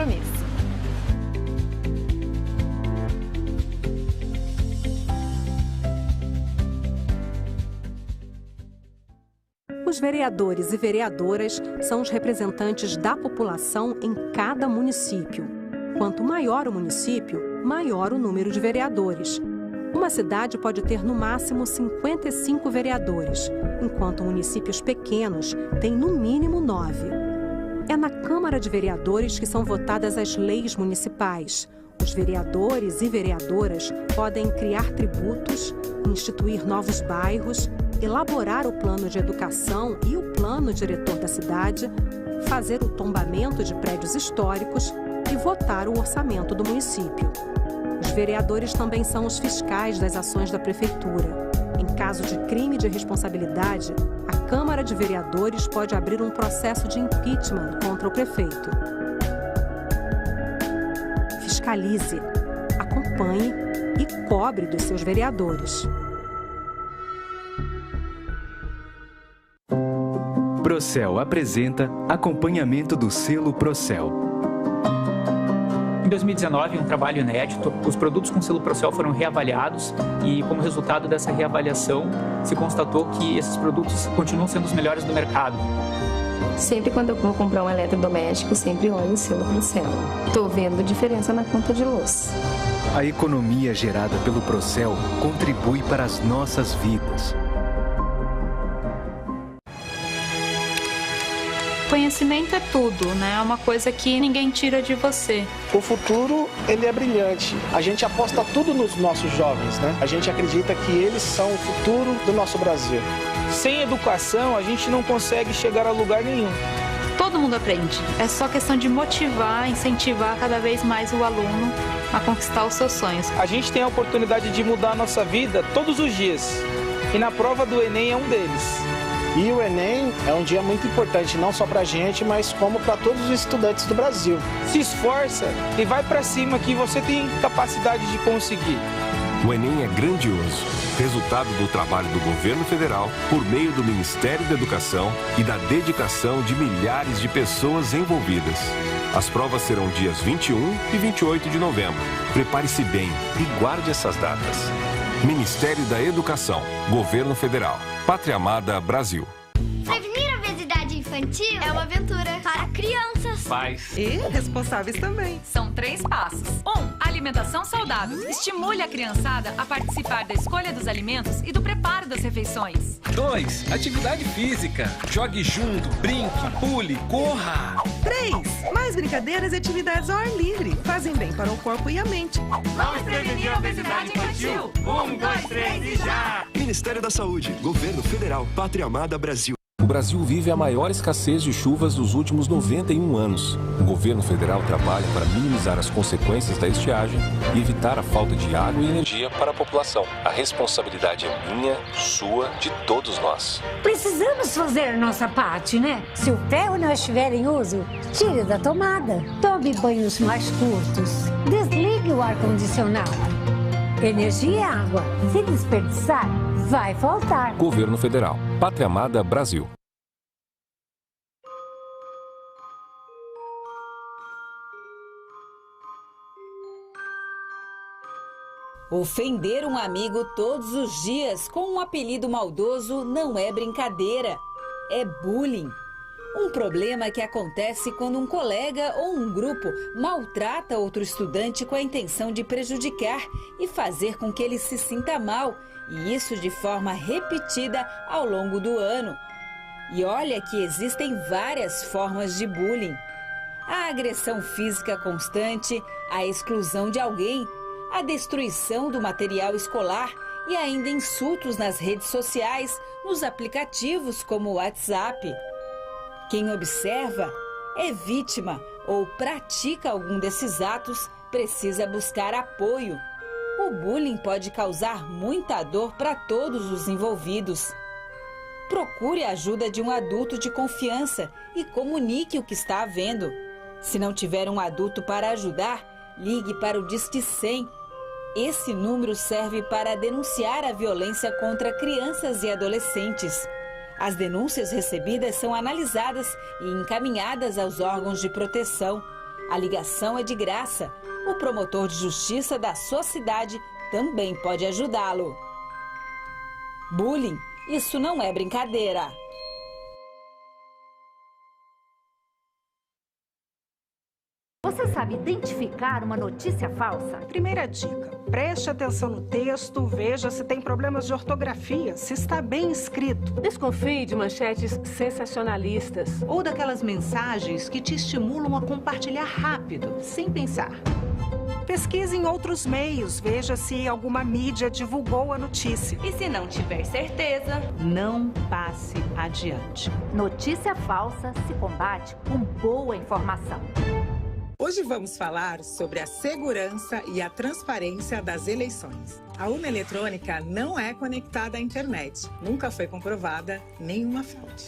compromisso. Os vereadores e vereadoras são os representantes da população em cada município. Quanto maior o município, maior o número de vereadores. Uma cidade pode ter no máximo 55 vereadores, enquanto municípios pequenos têm no mínimo 9. É na Câmara de Vereadores que são votadas as leis municipais. Os vereadores e vereadoras podem criar tributos, instituir novos bairros, elaborar o plano de educação e o plano diretor da cidade, fazer o tombamento de prédios históricos e votar o orçamento do município. Os vereadores também são os fiscais das ações da prefeitura. Em caso de crime de responsabilidade, a Câmara de Vereadores pode abrir um processo de impeachment contra o prefeito. Fiscalize, acompanhe e cobre dos seus vereadores. Procel apresenta acompanhamento do selo Procel. Em 2019, um trabalho inédito, os produtos com selo Procel foram reavaliados e, como resultado dessa reavaliação, se constatou que esses produtos continuam sendo os melhores do mercado. Sempre quando eu vou comprar um eletrodoméstico, sempre olho o selo Procel. Estou vendo diferença na conta de luz. A economia gerada pelo Procel contribui para as nossas vidas. Conhecimento é tudo, né? É uma coisa que ninguém tira de você. O futuro, ele é brilhante. A gente aposta tudo nos nossos jovens, né? A gente acredita que eles são o futuro do nosso Brasil. Sem educação, a gente não consegue chegar a lugar nenhum. Todo mundo aprende. É só questão de motivar, incentivar cada vez mais o aluno a conquistar os seus sonhos. A gente tem a oportunidade de mudar a nossa vida todos os dias. E na prova do Enem é um deles. E o Enem é um dia muito importante, não só pra gente, mas como para todos os estudantes do Brasil. Se esforça e vai pra cima que você tem capacidade de conseguir. O Enem é grandioso, resultado do trabalho do governo federal por meio do Ministério da Educação e da dedicação de milhares de pessoas envolvidas. As provas serão dias 21 e 28 de novembro. Prepare-se bem e guarde essas datas. Ministério da Educação, Governo Federal, Pátria Amada Brasil. Prevenir a obesidade infantil é uma aventura para crianças, pais e responsáveis também. São 3 passos. 1. Alimentação saudável. Estimule a criançada a participar da escolha dos alimentos e do preparo das refeições. 2. Atividade física. Jogue junto, brinque, pule, corra. 3. Mais brincadeiras e atividades ao ar livre. Fazem bem para o corpo e a mente. Vamos prevenir a obesidade infantil. 1, 2, 3 e já! Ministério da Saúde, Governo Federal, Pátria Amada Brasil. O Brasil vive a maior escassez de chuvas dos últimos 91 anos. O governo federal trabalha para minimizar as consequências da estiagem e evitar a falta de água e energia para a população. A responsabilidade é minha, sua, de todos nós. Precisamos fazer a nossa parte, né? Se o ferro não estiver em uso, tire da tomada. Tome banhos mais curtos. Desligue o ar-condicionado. Energia é água. Se desperdiçar, vai faltar. Governo Federal. Pátria Amada Brasil. Ofender um amigo todos os dias com um apelido maldoso não é brincadeira. É bullying. Um problema que acontece quando um colega ou um grupo maltrata outro estudante com a intenção de prejudicar e fazer com que ele se sinta mal, e isso de forma repetida ao longo do ano. E olha que existem várias formas de bullying. A agressão física constante, a exclusão de alguém, a destruição do material escolar e ainda insultos nas redes sociais, nos aplicativos como o WhatsApp. Quem observa, é vítima ou pratica algum desses atos, precisa buscar apoio. O bullying pode causar muita dor para todos os envolvidos. Procure a ajuda de um adulto de confiança e comunique o que está havendo. Se não tiver um adulto para ajudar, ligue para o Disque 100. Esse número serve para denunciar a violência contra crianças e adolescentes. As denúncias recebidas são analisadas e encaminhadas aos órgãos de proteção. A ligação é de graça. O promotor de justiça da sua cidade também pode ajudá-lo. Bullying, isso não é brincadeira. Você sabe identificar uma notícia falsa? Primeira dica, preste atenção no texto, veja se tem problemas de ortografia, se está bem escrito. Desconfie de manchetes sensacionalistas. Ou daquelas mensagens que te estimulam a compartilhar rápido, sem pensar. Pesquise em outros meios, veja se alguma mídia divulgou a notícia. E se não tiver certeza, não passe adiante. Notícia falsa se combate com boa informação. Hoje vamos falar sobre a segurança e a transparência das eleições. A urna eletrônica não é conectada à internet. Nunca foi comprovada nenhuma fraude.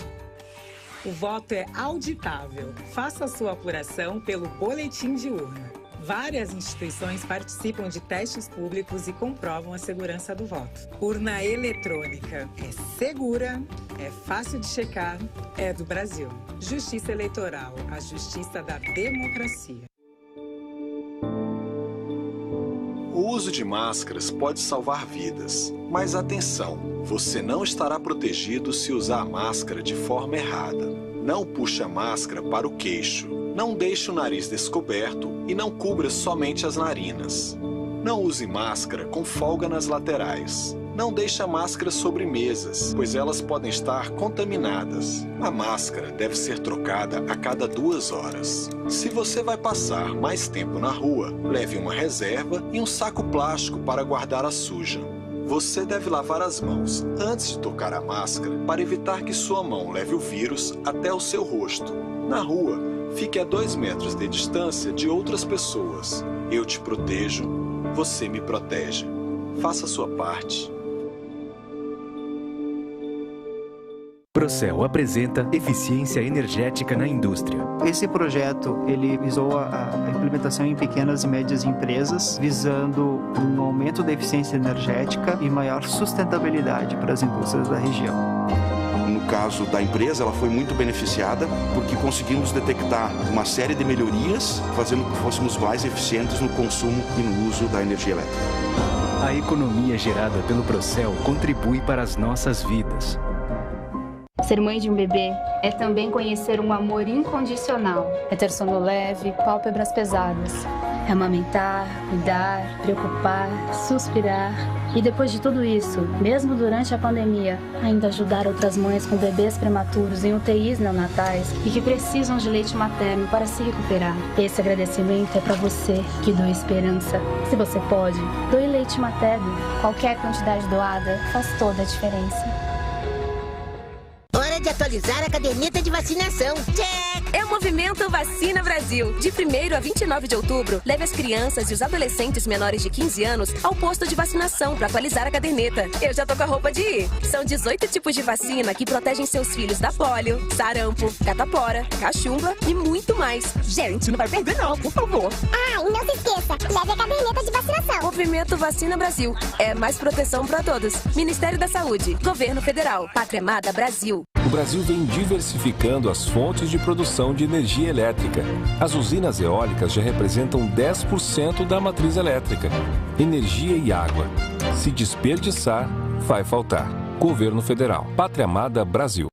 O voto é auditável. Faça a sua apuração pelo boletim de urna. Várias instituições participam de testes públicos e comprovam a segurança do voto. Urna eletrônica é segura, é fácil de checar, é do Brasil. Justiça Eleitoral, a justiça da democracia. O uso de máscaras pode salvar vidas, mas atenção, você não estará protegido se usar a máscara de forma errada. Não puxe a máscara para o queixo. Não deixe o nariz descoberto e não cubra somente as narinas. Não use máscara com folga nas laterais. Não deixe a máscara sobre mesas, pois elas podem estar contaminadas. A máscara deve ser trocada a cada 2 horas. Se você vai passar mais tempo na rua, leve uma reserva e um saco plástico para guardar a suja. Você deve lavar as mãos antes de tocar a máscara para evitar que sua mão leve o vírus até o seu rosto. Na rua, fique a 2 metros de distância de outras pessoas. Eu te protejo, você me protege. Faça a sua parte. Procel apresenta eficiência energética na indústria. Esse projeto ele visou a implementação em pequenas e médias empresas, visando um aumento da eficiência energética e maior sustentabilidade para as indústrias da região. No caso da empresa, ela foi muito beneficiada porque conseguimos detectar uma série de melhorias, fazendo com que fôssemos mais eficientes no consumo e no uso da energia elétrica. A economia gerada pelo Procel contribui para as nossas vidas. Ser mãe de um bebê é também conhecer um amor incondicional. É ter sono leve, pálpebras pesadas. É amamentar, cuidar, preocupar, suspirar. E depois de tudo isso, mesmo durante a pandemia, ainda ajudar outras mães com bebês prematuros em UTIs neonatais e que precisam de leite materno para se recuperar. Esse agradecimento é para você que doa esperança. Se você pode, doe leite materno. Qualquer quantidade doada faz toda a diferença. Hora de atualizar a caderneta de vacinação. Check! É o Movimento Vacina Brasil. De 1º a 29 de outubro, leve as crianças e os adolescentes menores de 15 anos ao posto de vacinação para atualizar a caderneta. Eu já tô com a roupa de ir. São 18 tipos de vacina que protegem seus filhos da polio, sarampo, catapora, cachumba e muito mais. Gente, não vai perder não, por favor. Ah, e não se esqueça, leve a caderneta de vacinação. Movimento Vacina Brasil. É mais proteção para todos. Ministério da Saúde, Governo Federal, Pátria Amada Brasil. O Brasil vem diversificando as fontes de produção de energia elétrica. As usinas eólicas já representam 10% da matriz elétrica. Energia e água. Se desperdiçar, vai faltar. Governo Federal. Pátria Amada Brasil.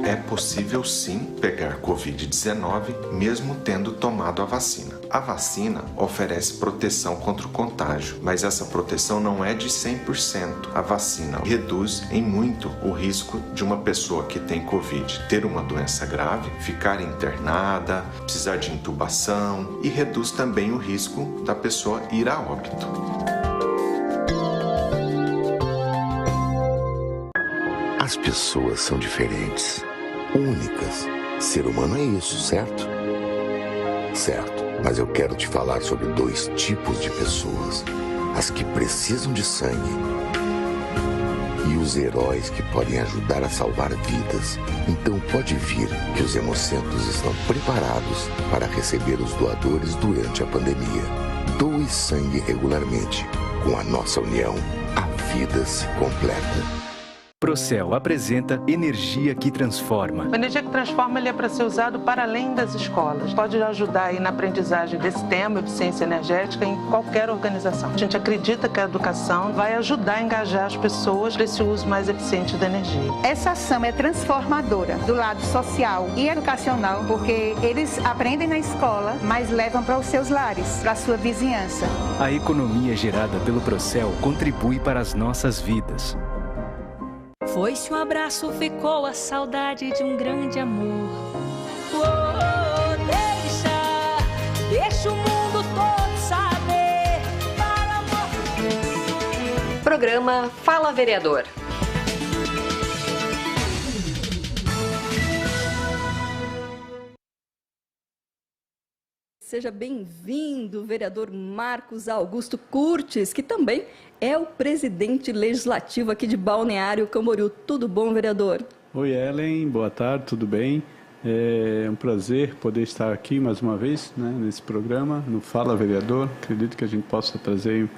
É possível sim pegar Covid-19 mesmo tendo tomado a vacina. A vacina oferece proteção contra o contágio, mas essa proteção não é de 100%. A vacina reduz em muito o risco de uma pessoa que tem Covid ter uma doença grave, ficar internada, precisar de intubação e reduz também o risco da pessoa ir a óbito. As pessoas são diferentes, únicas. Ser humano é isso, certo? Certo, mas eu quero te falar sobre 2 tipos de pessoas. As que precisam de sangue e os heróis que podem ajudar a salvar vidas. Então pode vir que os Hemocentros estão preparados para receber os doadores durante a pandemia. Doe sangue regularmente. Com a nossa união, a vida se completa. Procel apresenta Energia que Transforma. A energia que transforma ele é para ser usado para além das escolas. Pode ajudar aí na aprendizagem desse tema, eficiência energética, em qualquer organização. A gente acredita que a educação vai ajudar a engajar as pessoas para esse uso mais eficiente da energia. Essa ação é transformadora do lado social e educacional, porque eles aprendem na escola, mas levam para os seus lares, para a sua vizinhança. A economia gerada pelo Procel contribui para as nossas vidas. Foi-se um abraço, ficou a saudade de um grande amor. Deixa o mundo todo saber. Para amor. Programa Fala Vereador. Seja bem-vindo, vereador Marcos Augusto Curtis, que também é o presidente legislativo aqui de Balneário Camboriú. Tudo bom, vereador? Oi, Ellen. Boa tarde, tudo bem? É um prazer poder estar aqui mais uma vez, né, nesse programa, no Fala Vereador. Acredito que a gente possa trazer um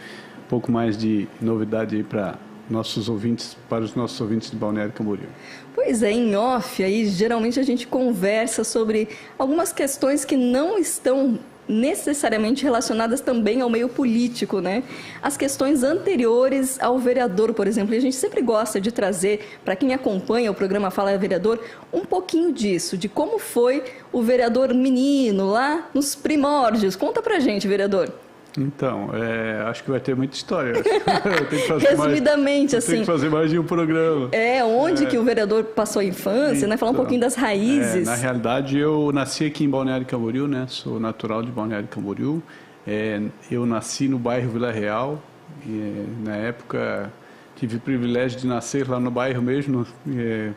pouco mais de novidade aí para os nossos ouvintes de Balneário Camboriú. Pois é, em off, aí geralmente a gente conversa sobre algumas questões que não estão necessariamente relacionadas também ao meio político, né? As questões anteriores ao vereador, por exemplo, e a gente sempre gosta de trazer, para quem acompanha o programa Fala Vereador, um pouquinho disso, de como foi o vereador menino lá nos primórdios. Conta pra gente, vereador. Então, acho que vai ter muita história. Resumidamente, assim. Tem que fazer mais de um programa. Onde que o vereador passou a infância, então, né? Falar um pouquinho das raízes. Na realidade, eu nasci aqui em Balneário Camboriú, né? Sou natural de Balneário Camboriú. Eu nasci no bairro Vila Real. E, na época, tive o privilégio de nascer lá no bairro mesmo,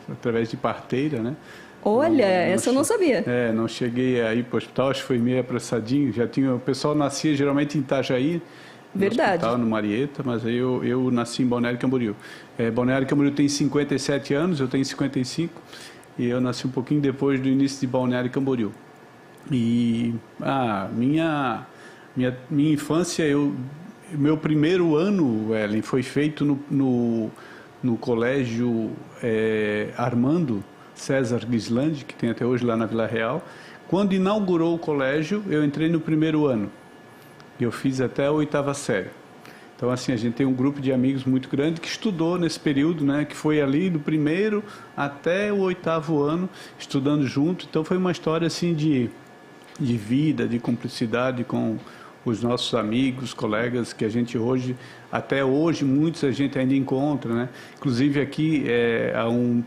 através de parteira, né? Olha, essa eu não sabia. Não cheguei a ir para o hospital, acho que foi meio apressadinho. O pessoal nascia geralmente em Itajaí, verdade, no hospital, no Marieta, mas aí eu nasci em Balneário Camboriú. Balneário Camboriú tem 57 anos, eu tenho 55, e eu nasci um pouquinho depois do início de Balneário Camboriú. E minha infância, meu primeiro ano, Ellen, foi feito no colégio Armando César Gislandi, que tem até hoje lá na Vila Real. Quando inaugurou o colégio, eu entrei no primeiro ano. Eu fiz até a 8ª série. Então, assim, a gente tem um grupo de amigos muito grande que estudou nesse período, né? Que foi ali do primeiro até o 8º ano, estudando junto. Então, foi uma história, assim, de vida, de cumplicidade com os nossos amigos, colegas, que a gente hoje, até hoje, muitos a gente ainda encontra, né? Inclusive, aqui, há um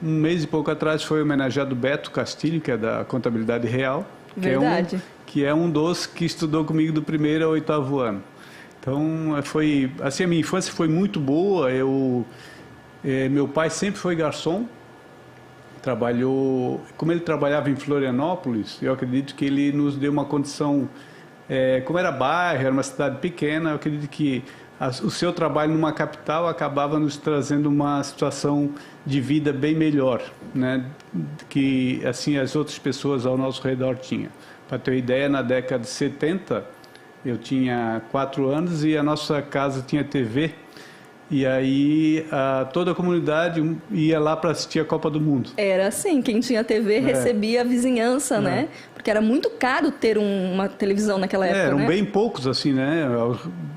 mês e pouco atrás foi homenageado Beto Castilho, que é da Contabilidade Real. Verdade. Que é um dos que estudou comigo do primeiro ao 8º ano. Então, assim, a minha infância foi muito boa. Meu pai sempre foi garçom. Como ele trabalhava em Florianópolis, eu acredito que ele nos deu uma condição, como era bairro, era uma cidade pequena, eu acredito que o seu trabalho numa capital acabava nos trazendo uma situação de vida bem melhor, né, que assim as outras pessoas ao nosso redor tinham. Para ter uma ideia, na década de 70, eu tinha 4 anos e a nossa casa tinha TV, e aí toda a comunidade ia lá para assistir a Copa do Mundo. Era assim, quem tinha TV recebia a vizinhança, né? Porque era muito caro ter uma televisão naquela época, eram né? Bem poucos, assim, né?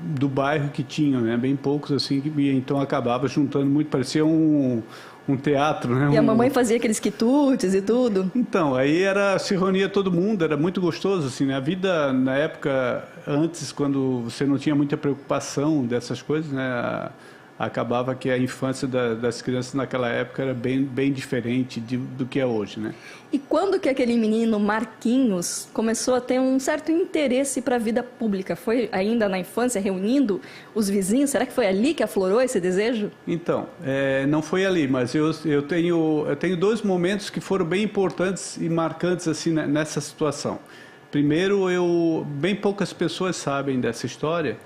Do bairro que tinham, né? Bem poucos, assim, então acabava juntando muito, parecia um teatro, né? E a mamãe fazia aqueles quitutes e tudo. Então, aí se reunia todo mundo, era muito gostoso, assim, né? A vida, na época, antes, quando você não tinha muita preocupação dessas coisas, né? Acabava que a infância das crianças naquela época era bem diferente do que é hoje, né? E quando que aquele menino Marquinhos começou a ter um certo interesse para a vida pública? Foi ainda na infância, reunindo os vizinhos? Será que foi ali que aflorou esse desejo? Então, não foi ali, mas eu tenho 2 momentos que foram bem importantes e marcantes assim nessa situação. Primeiro, bem poucas pessoas sabem dessa história.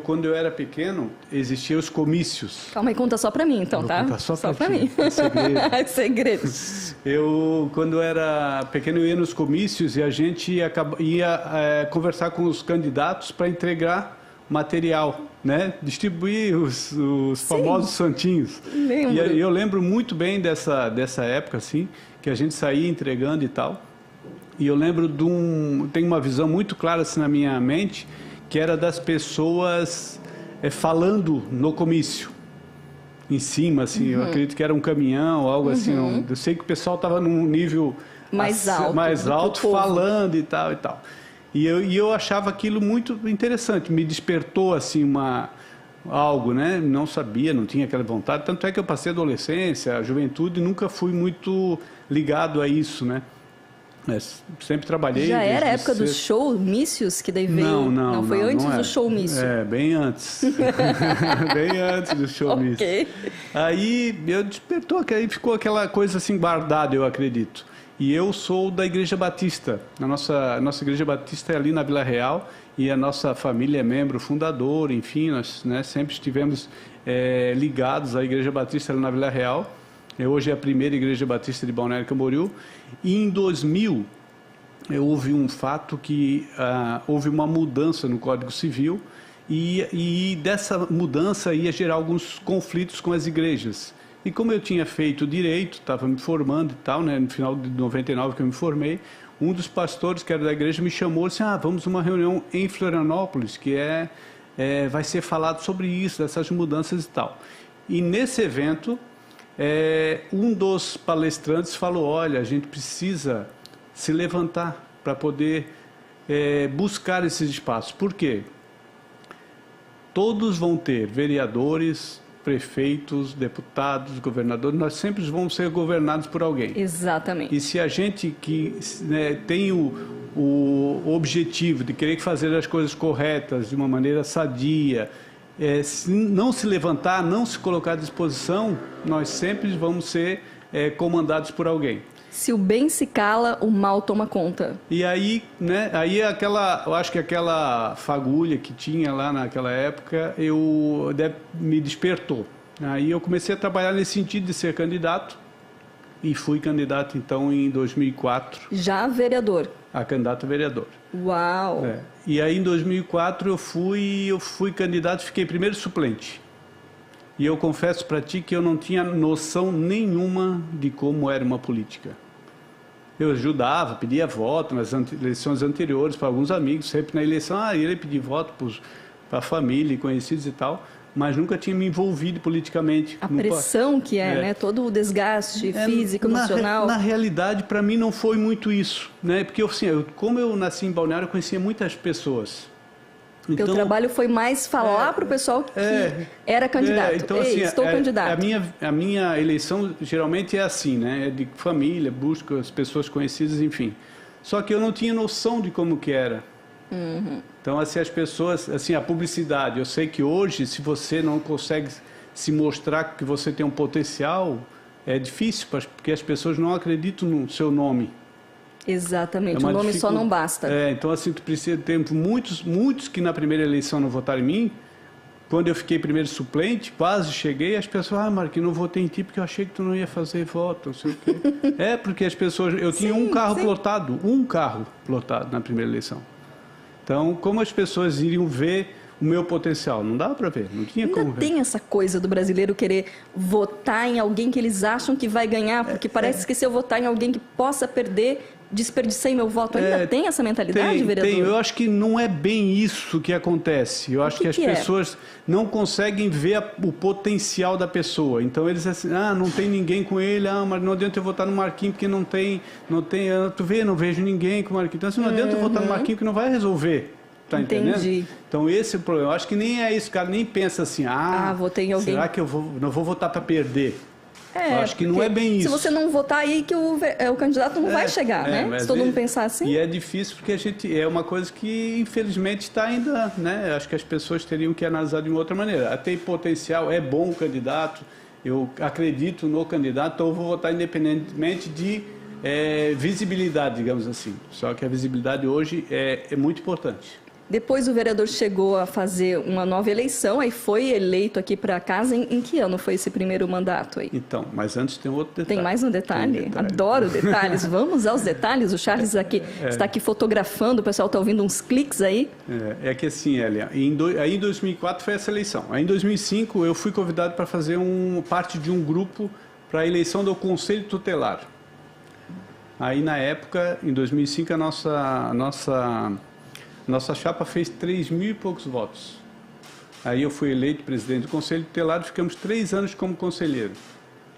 Quando eu era pequeno, existiam os comícios. Calma aí, conta só pra mim, então, tá? Conta só pra mim. É segredo. Segredo. Quando eu era pequeno, eu ia nos comícios e a gente ia conversar com os candidatos para entregar material né, distribuir os famosos santinhos. Lembro. E eu lembro muito bem dessa época, assim, que a gente saía entregando e tal. E eu lembro tenho uma visão muito clara assim, na minha mente, que era das pessoas falando no comício, em cima, assim, eu acredito que era um caminhão, algo assim. Eu sei que o pessoal estava num nível mais alto falando e tal e tal. E eu achava aquilo muito interessante, me despertou assim algo, né? Não sabia, não tinha aquela vontade, tanto é que eu passei a adolescência, a juventude, nunca fui muito ligado a isso, né? Sempre trabalhei. Já era a época dos showmícios que daí veio? Não, foi antes do showmício. Bem antes. Bem antes do showmício. Ok. Aí eu despertou, que aí ficou aquela coisa assim guardada, eu acredito. E eu sou da Igreja Batista. A nossa Igreja Batista é ali na Vila Real e a nossa família é membro fundador, enfim, nós, né, sempre estivemos ligados à Igreja Batista ali na Vila Real. Hoje é a primeira Igreja Batista de Balneário Camboriú. E em 2000 houve um fato que houve uma mudança no Código Civil e dessa mudança ia gerar alguns conflitos com as igrejas. E como eu tinha feito direito, estava me formando e tal, né, no final de 99 que eu me formei, um dos pastores que era da igreja me chamou e disse, vamos a uma reunião em Florianópolis, que vai ser falado sobre isso, dessas mudanças e tal. E nesse evento, um dos palestrantes falou, olha, a gente precisa se levantar para poder buscar esses espaços. Por quê? Todos vão ter vereadores, prefeitos, deputados, governadores, nós sempre vamos ser governados por alguém. Exatamente. E se a gente tem o objetivo de querer fazer as coisas corretas, de uma maneira sadia, se não se levantar, não se colocar à disposição, nós sempre vamos ser comandados por alguém. Se o bem se cala, o mal toma conta. E aí, né, eu acho que aquela fagulha que tinha lá naquela época, me despertou. Aí eu comecei a trabalhar nesse sentido de ser candidato e fui candidato então em 2004. Já vereador? A candidato a vereador. Uau! E aí em 2004 eu fui candidato, fiquei primeiro suplente. E eu confesso para ti que eu não tinha noção nenhuma de como era uma política. Eu ajudava, pedia voto nas eleições anteriores para alguns amigos, sempre na eleição, ele pedia voto para a família, conhecidos e tal, mas nunca tinha me envolvido politicamente. A pressão que né? Todo o desgaste físico, emocional. Na realidade, para mim não foi muito isso, né? Porque como eu nasci em Balneário, eu conhecia muitas pessoas. Então, teu trabalho foi mais falar para o pessoal que era candidato. Então, assim, estou candidato. A minha eleição geralmente é assim, né? É de família, busco as pessoas conhecidas, enfim. Só que eu não tinha noção de como que era. Então, assim, as pessoas, assim, a publicidade. Eu sei que hoje, se você não consegue se mostrar que você tem um potencial, é difícil, porque as pessoas não acreditam no seu nome. Exatamente, o nome só não basta. Então, assim, tu precisa ter muitos que na primeira eleição não votaram em mim. Quando eu fiquei primeiro suplente, quase cheguei, as pessoas, Marquinhos, não votei em ti porque eu achei que tu não ia fazer voto, não sei o quê. Porque as pessoas, eu tinha um carro plotado na primeira eleição. Então, como as pessoas iriam ver o meu potencial? Não dava para ver, não tinha como ver. Tem essa coisa do brasileiro querer votar em alguém que eles acham que vai ganhar, porque parece que se eu votar em alguém que possa perder, desperdicei meu voto. Ainda tem essa mentalidade, vereador? Tem. Eu acho que não é bem isso que acontece. Eu acho que as pessoas não conseguem ver o potencial da pessoa. Então eles assim, não tem ninguém com ele, mas não adianta eu votar no Marquinhos porque não tem, tu vê, não vejo ninguém com o Marquinhos. Então assim, não adianta eu votar no Marquinhos que não vai resolver. Tá entendendo? Então esse é o problema. Eu acho que nem é isso, cara, nem pensa assim, votei em alguém. Será que eu não vou votar para perder? Eu acho que não é bem isso. Se você não votar aí, que o candidato não vai chegar, né? Se todo mundo pensar assim. E é difícil porque é uma coisa que, infelizmente, está ainda, né? Acho que as pessoas teriam que analisar de uma outra maneira. Tem potencial, é bom o candidato, eu acredito no candidato, então eu vou votar independentemente de visibilidade, digamos assim. Só que a visibilidade hoje é muito importante. Depois o vereador chegou a fazer uma nova eleição, aí foi eleito aqui para a casa. Em que ano foi esse primeiro mandato aí? Então, mas antes tem outro detalhe. Tem mais um detalhe? Adoro detalhes. Vamos aos detalhes. O Charles está aqui fotografando, o pessoal está ouvindo uns cliques aí. É que assim, Elia, aí em 2004 foi essa eleição. Aí em 2005 eu fui convidado para fazer parte de um grupo para a eleição do Conselho Tutelar. Aí na época, em 2005, a nossa chapa fez 3.000 e poucos votos. Aí eu fui eleito presidente do Conselho Tutelar e ficamos 3 anos como conselheiro.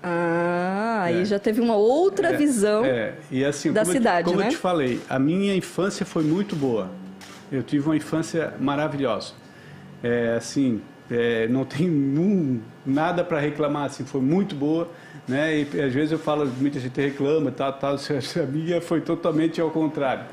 Aí já teve uma outra visão e assim, da cidade, como né? eu te falei, a minha infância foi muito boa. Eu tive uma infância maravilhosa. Não tem nada para reclamar, assim, foi muito boa, né? E às vezes eu falo, muita gente reclama, a minha foi totalmente ao contrário.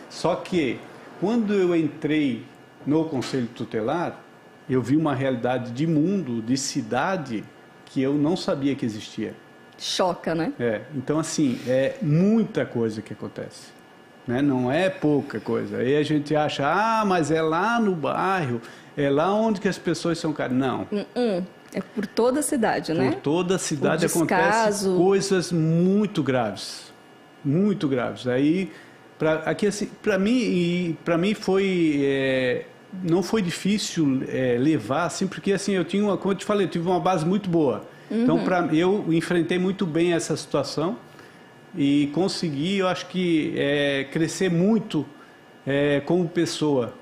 Só que quando eu entrei no Conselho Tutelar, eu vi uma realidade de mundo, de cidade, que eu não sabia que existia. Choca, né? Então, assim, é muita coisa que acontece, né? Não é pouca coisa. Aí a gente acha, mas é lá no bairro, é lá onde que as pessoas são caras. Não. É por toda a cidade, né? Por toda a cidade acontecem coisas muito graves. Muito graves. Aí, para mim foi... não foi difícil levar, assim, porque assim, eu tinha como eu te falei, eu tive uma base muito boa. Então, eu enfrentei muito bem essa situação e consegui, eu acho que, crescer muito como pessoa.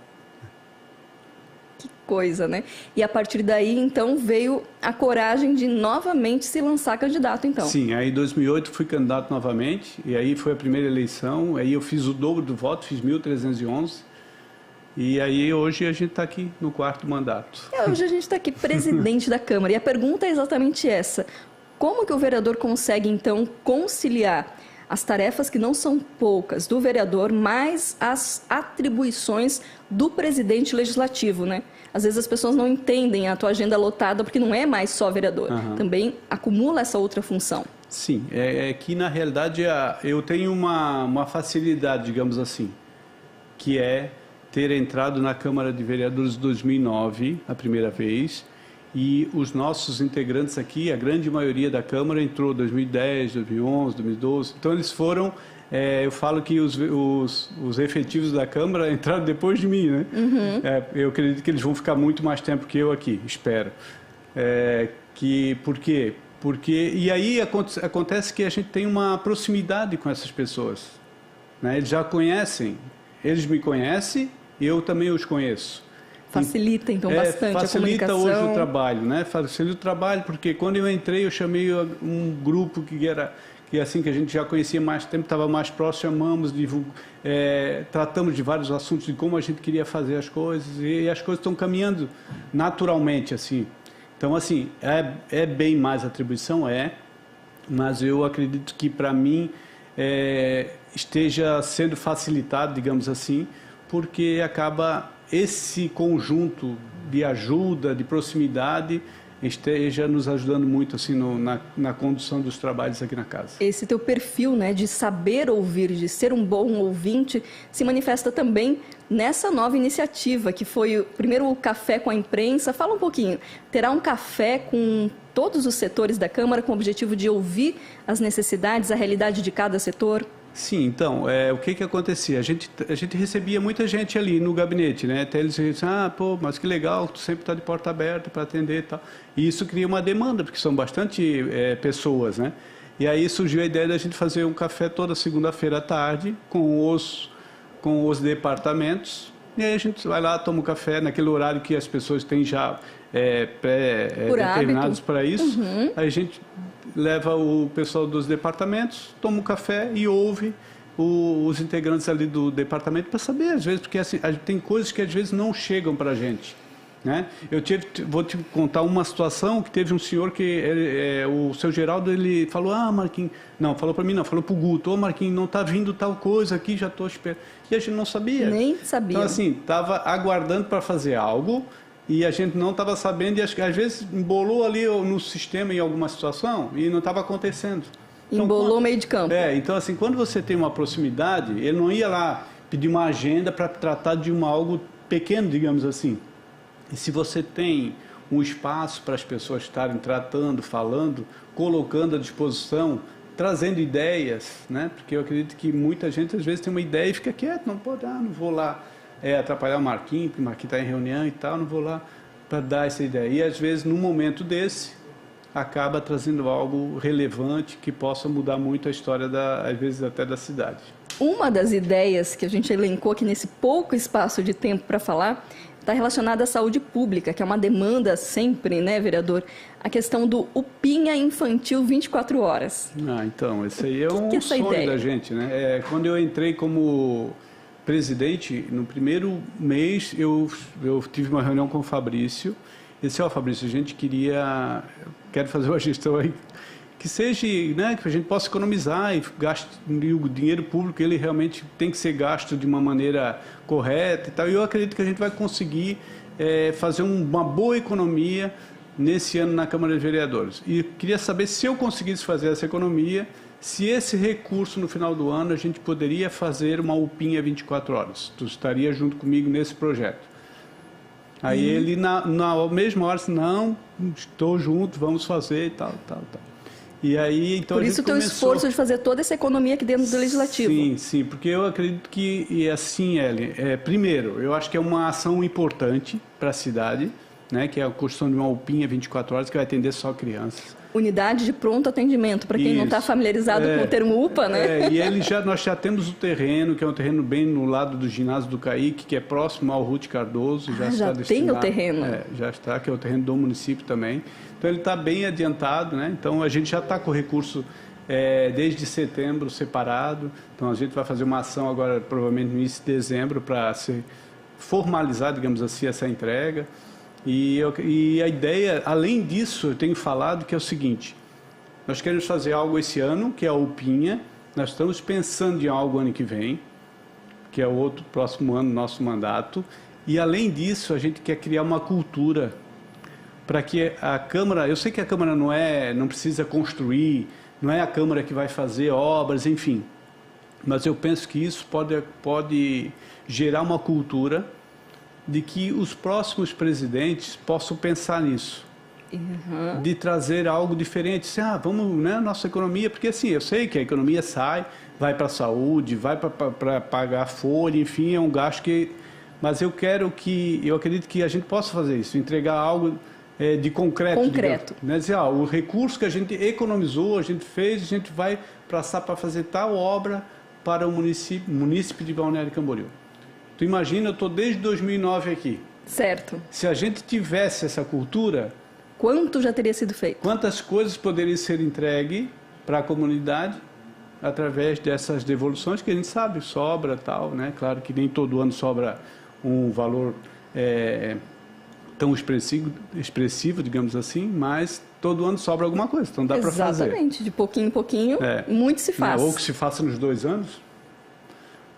Que coisa, né? E a partir daí, então, veio a coragem de novamente se lançar candidato, então. Sim, aí em 2008 fui candidato novamente, e aí foi a primeira eleição, aí eu fiz o dobro do voto, fiz 1.311. E aí hoje a gente está aqui no 4º mandato. Hoje a gente está aqui presidente da Câmara. E a pergunta é exatamente essa. Como que o vereador consegue, então, conciliar as tarefas que não são poucas do vereador, mais as atribuições do presidente legislativo, né? Às vezes as pessoas não entendem a tua agenda lotada porque não é mais só vereador. Também acumula essa outra função. Sim, que na realidade eu tenho uma facilidade, digamos assim, que é ter entrado na Câmara de Vereadores em 2009, a primeira vez, e os nossos integrantes aqui, a grande maioria da Câmara entrou em 2010, 2011, 2012, então eles foram, eu falo que os efetivos da Câmara entraram depois de mim, né? Eu acredito que eles vão ficar muito mais tempo que eu aqui, espero. Por quê? E aí acontece que a gente tem uma proximidade com essas pessoas, né? Eles já conhecem, eles me conhecem, eu também os conheço. Facilita, então, bastante a comunicação. Facilita hoje o trabalho, né? Facilita o trabalho, porque quando eu entrei, eu chamei um grupo que a gente já conhecia mais tempo, estava mais próximo, chamamos, tratamos de vários assuntos, de como a gente queria fazer as coisas, e as coisas estão caminhando naturalmente, assim. Então, assim, é bem mais atribuição, mas eu acredito que, para mim, esteja sendo facilitado, digamos assim, porque acaba esse conjunto de ajuda, de proximidade, esteja nos ajudando muito assim na condução dos trabalhos aqui na casa. Esse teu perfil, né, de saber ouvir, de ser um bom ouvinte, se manifesta também nessa nova iniciativa, que foi primeiro o café com a imprensa. Fala um pouquinho, terá um café com todos os setores da Câmara com o objetivo de ouvir as necessidades, a realidade de cada setor? Sim, então, o que acontecia? A gente recebia muita gente ali no gabinete, né? Até eles diziam, mas que legal, tu sempre está de porta aberta para atender e tal. E isso cria uma demanda, porque são bastante pessoas, né? E aí surgiu a ideia da gente fazer um café toda segunda-feira à tarde com os departamentos. E aí a gente vai lá, toma um café naquele horário que as pessoas têm já determinados para isso. Aí a gente leva o pessoal dos departamentos, toma um café e ouve os integrantes ali do departamento para saber, às vezes, porque assim, tem coisas que às vezes não chegam para a gente, né? Vou te contar uma situação que teve um senhor que, o seu Geraldo, ele falou, Marquinhos, não, falou para mim não, falou para o Guto, Marquinhos, não está vindo tal coisa aqui, já estou esperando. E a gente não sabia. Nem sabia. Então, assim, estava aguardando para fazer algo, e a gente não estava sabendo, e às vezes embolou ali no sistema em alguma situação e não estava acontecendo. Então, embolou meio de campo. Então assim, quando você tem uma proximidade, ele não ia lá pedir uma agenda para tratar de algo pequeno, digamos assim. E se você tem um espaço para as pessoas estarem tratando, falando, colocando à disposição, trazendo ideias, né? Porque eu acredito que muita gente às vezes tem uma ideia e fica quieto, não pode, não vou lá atrapalhar o Marquinhos, porque o Marquinhos está em reunião e tal, não vou lá para dar essa ideia. E às vezes, num momento desse, acaba trazendo algo relevante que possa mudar muito a história, às vezes até da cidade. Uma das ideias que a gente elencou aqui nesse pouco espaço de tempo para falar está relacionada à saúde pública, que é uma demanda sempre, né, vereador? A questão do UPinha infantil 24 horas. Então, esse aí é um sonho da gente, né? Quando eu entrei como presidente, no primeiro mês, eu tive uma reunião com o Fabrício. E disse, Fabrício, a gente quero fazer uma gestão aí que seja, né, que a gente possa economizar e o dinheiro público, ele realmente tem que ser gasto de uma maneira correta e tal. E eu acredito que a gente vai conseguir fazer uma boa economia nesse ano na Câmara de Vereadores. E queria saber se eu conseguisse fazer essa economia, se esse recurso no final do ano a gente poderia fazer uma UPinha 24 horas. Tu estaria junto comigo nesse projeto. Aí ele, na mesma hora, disse, não, estou junto, vamos fazer e tal. E aí, então, por isso o teu esforço de fazer toda essa economia aqui dentro do Legislativo. Sim, porque eu acredito que, e assim, Ellen, primeiro, eu acho que é uma ação importante para a cidade, né, que é a construção de uma UPinha 24 horas, que vai atender só crianças. Unidade de pronto atendimento, para quem não está familiarizado com o termo UPA, né? E nós já temos o terreno, que é um terreno bem no lado do ginásio do Caíque, que é próximo ao Ruth Cardoso. Já tem o terreno. Já está, que é o terreno do município também. Então ele está bem adiantado, né? Então a gente já está com o recurso desde setembro separado. Então a gente vai fazer uma ação agora, provavelmente no início de dezembro, para ser formalizar, digamos assim, essa entrega. E a ideia, além disso, eu tenho falado que é o seguinte, nós queremos fazer algo esse ano, que é a UPinha, nós estamos pensando em algo ano que vem, que é o outro próximo ano do nosso mandato, e além disso, a gente quer criar uma cultura para que a Câmara, eu sei que a Câmara não precisa construir, não é a Câmara que vai fazer obras, enfim, mas eu penso que isso pode gerar uma cultura de que os próximos presidentes possam pensar nisso, de trazer algo diferente, vamos, né, nossa economia, porque assim, eu sei que a economia vai para a saúde, vai para pagar folha, enfim, é um gasto mas eu acredito que a gente possa fazer isso, entregar algo de concreto. Digamos, né, dizer, o recurso que a gente economizou, a gente fez, a gente vai passar para fazer tal obra para o município de Balneário Camboriú. Tu imagina, eu estou desde 2009 aqui. Certo. Se a gente tivesse essa cultura... Quanto já teria sido feito? Quantas coisas poderiam ser entregues para a comunidade através dessas devoluções que a gente sabe, sobra tal, né? Claro que nem todo ano sobra um valor tão expressivo, digamos assim, mas todo ano sobra alguma coisa, então dá para fazer. Exatamente, de pouquinho em pouquinho, muito se faz. Ou que se faça nos 2 anos.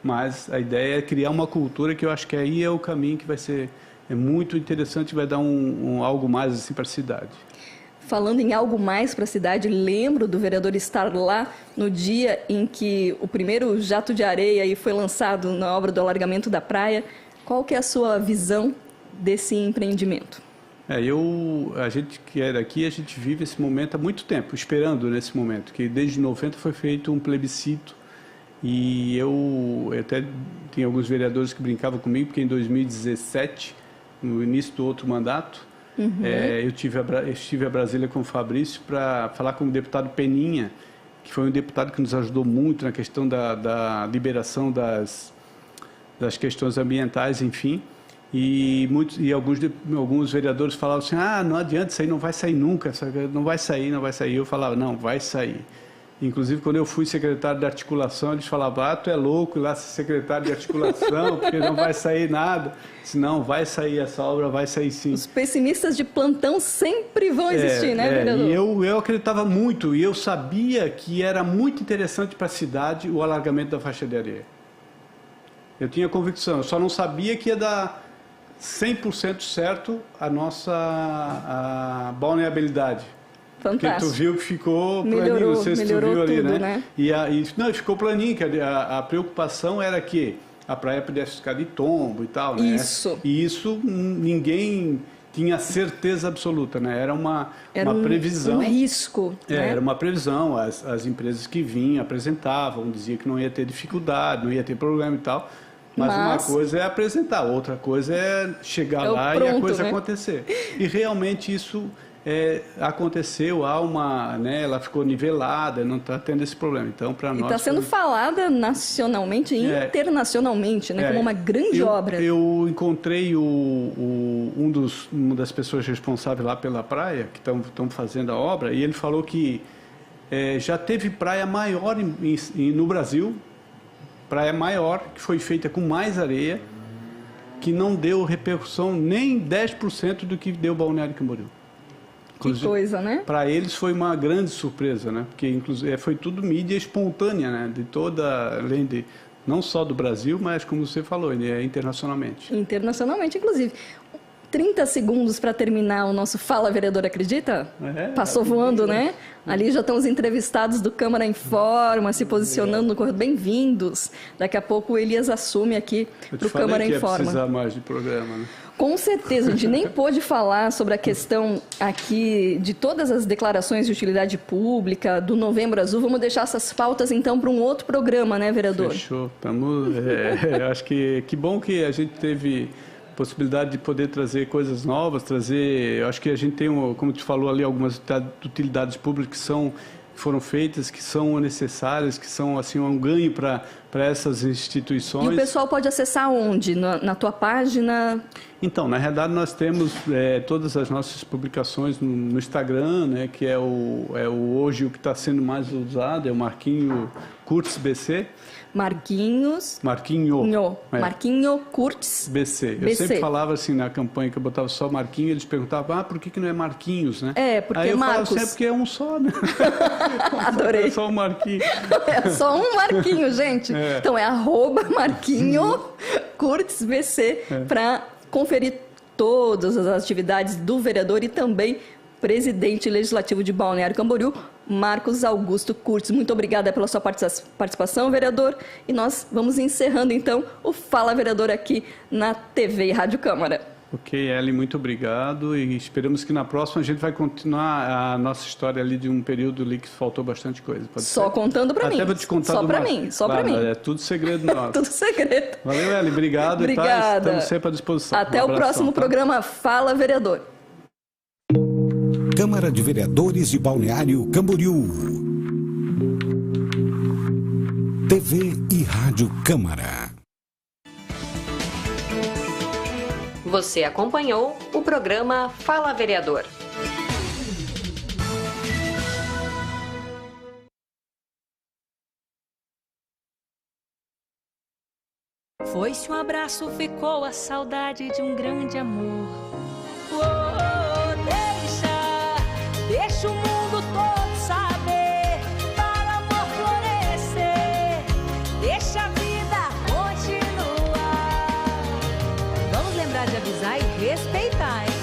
Mas a ideia é criar uma cultura que eu acho que aí é o caminho que vai ser muito interessante e vai dar algo mais assim para a cidade. Falando em algo mais para a cidade, lembro do vereador estar lá no dia em que o primeiro jato de areia aí foi lançado na obra do alargamento da praia. Qual que é a sua visão desse empreendimento? A gente que é daqui, a gente vive esse momento há muito tempo, esperando nesse momento, que desde 90 foi feito um plebiscito. E eu até tinha alguns vereadores que brincavam comigo, porque em 2017, no início do outro mandato, eu estive a Brasília com o Fabrício para falar com o deputado Peninha, que foi um deputado que nos ajudou muito na questão da liberação das questões ambientais, enfim. E alguns vereadores falavam assim, não adianta, isso aí não vai sair nunca, não vai sair. Eu falava, não, vai sair. Inclusive, quando eu fui secretário de articulação, eles falavam, tu é louco ir lá ser secretário de articulação, porque não vai sair nada. Se não, vai sair essa obra, vai sair sim. Os pessimistas de plantão sempre vão existir, né, vereador? E eu acreditava muito, e eu sabia que era muito interessante para a cidade o alargamento da faixa de areia. Eu tinha convicção, eu só não sabia que ia dar 100% certo a nossa balneabilidade. Fantástico. Porque tu viu que ficou planinho, não sei se tu viu ali, tudo, né? E ficou planinho, que a preocupação era que a praia pudesse ficar de tombo e tal, né? Isso. E isso ninguém tinha certeza absoluta, né? Era uma previsão. Um risco. Né? Era uma previsão. As empresas que vinham apresentavam, diziam que não ia ter dificuldade, não ia ter problema e tal. Mas uma coisa é apresentar, outra coisa é chegar lá pronto, e a coisa acontecer. E realmente isso aconteceu, ela ficou nivelada, não está tendo esse problema. Então, para nós... E está sendo falada nacionalmente e internacionalmente, né, como uma grande obra. Eu encontrei uma das pessoas responsáveis lá pela praia, que estão fazendo a obra, e ele falou que já teve praia maior no Brasil, praia maior, que foi feita com mais areia, que não deu repercussão nem 10% do que deu Balneário Camboriú. Que coisa, né? Para eles foi uma grande surpresa, né? Porque inclusive foi tudo mídia espontânea, né? Além de não só do Brasil, mas como você falou, internacionalmente. Internacionalmente, inclusive. 30 segundos para terminar o nosso Fala Vereador Acredita? Passou voando, né? Ali já estão os entrevistados do Câmara Informa, se posicionando no corredor. Bem-vindos. Daqui a pouco o Elias assume aqui para o Câmara Informa. Eu precisar mais de programa, né? Com certeza, a gente nem pôde falar sobre a questão aqui de todas as declarações de utilidade pública, do Novembro Azul. Vamos deixar essas pautas, então, para um outro programa, né, vereador? Fechou. Acho que bom que a gente teve possibilidade de poder trazer coisas novas, acho que a gente tem, como tu falou ali, algumas utilidades públicas que foram feitas, que são necessárias, que são assim um ganho para essas instituições. E o pessoal pode acessar onde? Na tua página? Então, na realidade, nós temos todas as nossas publicações no Instagram, né, que hoje o que está sendo mais usado, é o Marquinho Curtis BC. Marquinho Curtis BC. Eu sempre falava assim na campanha que eu botava só Marquinho, eles perguntavam, por que não é Marquinhos, né? Porque aí eu Marcos. falava sempre que é um só, né? Adorei. É só um Marquinho. É só um Marquinho, gente. Então é @Marquinho Curtis BC para conferir todas as atividades do vereador e também presidente legislativo de Balneário Camboriú, Marcos Augusto Curtis. Muito obrigada pela sua participação, vereador. E nós vamos encerrando, então, o Fala Vereador aqui na TV e Rádio Câmara. Ok, Ellen, muito obrigado. E esperamos que na próxima a gente vai continuar a nossa história ali de um período ali que faltou bastante coisa. Só contando para mim. Até vou te contar só para mim. É tudo segredo nosso. Tudo segredo. Valeu, Ellen. Obrigado. Obrigada. Estamos sempre à disposição. Até o próximo programa Fala Vereador. Câmara de Vereadores de Balneário Camboriú. TV e Rádio Câmara. Você acompanhou o programa Fala Vereador. Foi-se um abraço, ficou a saudade de um grande amor. Deixa o mundo todo saber, para o amor florescer, deixa a vida continuar. Vamos lembrar de avisar e respeitar, hein?